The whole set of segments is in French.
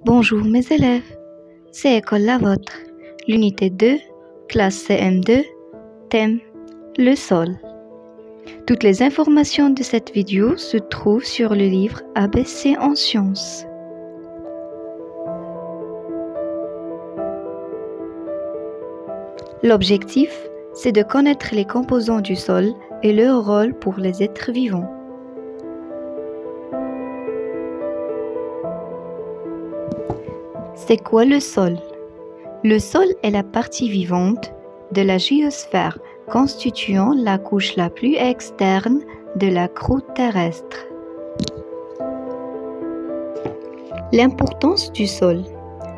Bonjour mes élèves, c'est École la vôtre, l'unité 2, classe CM2, thème le sol. Toutes les informations de cette vidéo se trouvent sur le livre ABC en sciences. L'objectif, c'est de connaître les composants du sol et leur rôle pour les êtres vivants. C'est quoi le sol? Le sol est la partie vivante de la géosphère constituant la couche la plus externe de la croûte terrestre. L'importance du sol.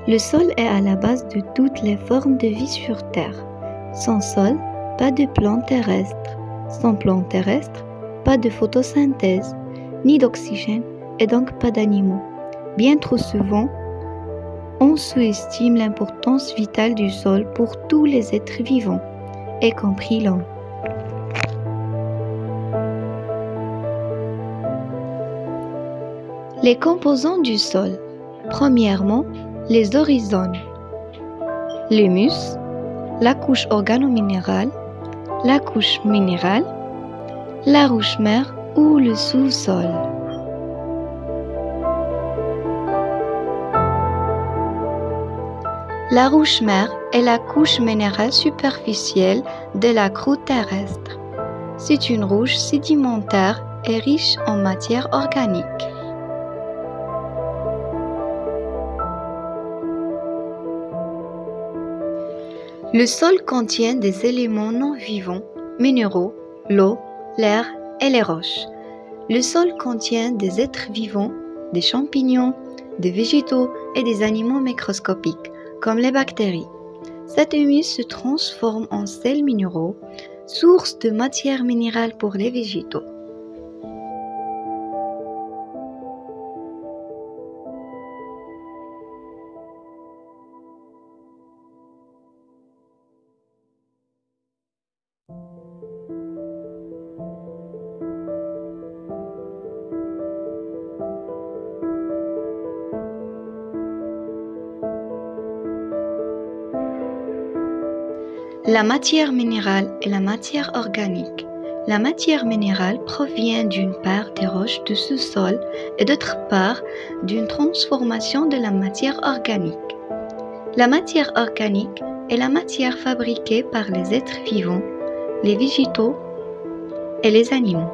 Le sol est à la base de toutes les formes de vie sur Terre. Sans sol, pas de plantes terrestres. Sans plantes terrestres, pas de photosynthèse, ni d'oxygène et donc pas d'animaux. Bien trop souvent, on sous-estime l'importance vitale du sol pour tous les êtres vivants, y compris l'homme. Les composants du sol. Premièrement, les horizons. L'humus, la couche organominérale, la couche minérale, la roche-mère ou le sous-sol. La roche-mère est la couche minérale superficielle de la croûte terrestre. C'est une roche sédimentaire et riche en matière organique. Le sol contient des éléments non vivants, minéraux, l'eau, l'air et les roches. Le sol contient des êtres vivants, des champignons, des végétaux et des animaux microscopiques, comme les bactéries. Cet humus se transforme en sels minéraux, source de matière minérale pour les végétaux. La matière minérale et la matière organique. La matière minérale provient d'une part des roches du sous-sol et d'autre part d'une transformation de la matière organique. La matière organique est la matière fabriquée par les êtres vivants, les végétaux et les animaux.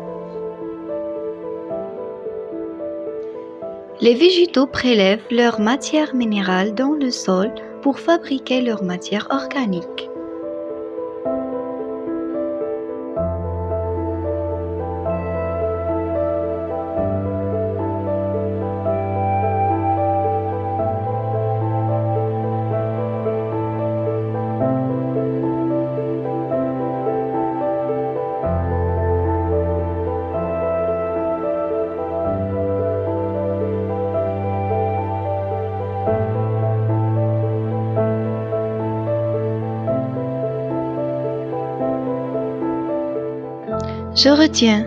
Les végétaux prélèvent leur matière minérale dans le sol pour fabriquer leur matière organique. Je retiens,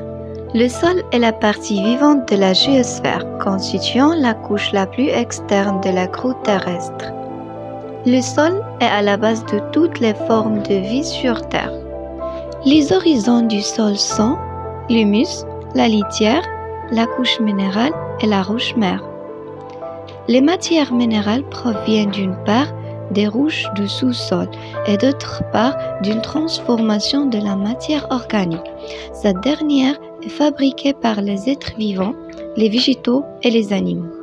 le sol est la partie vivante de la géosphère, constituant la couche la plus externe de la croûte terrestre. Le sol est à la base de toutes les formes de vie sur Terre. Les horizons du sol sont l'humus, la litière, la couche minérale et la roche-mère. Les matières minérales proviennent d'une part des roches du sous-sol et d'autre part d'une transformation de la matière organique. Cette dernière est fabriquée par les êtres vivants, les végétaux et les animaux.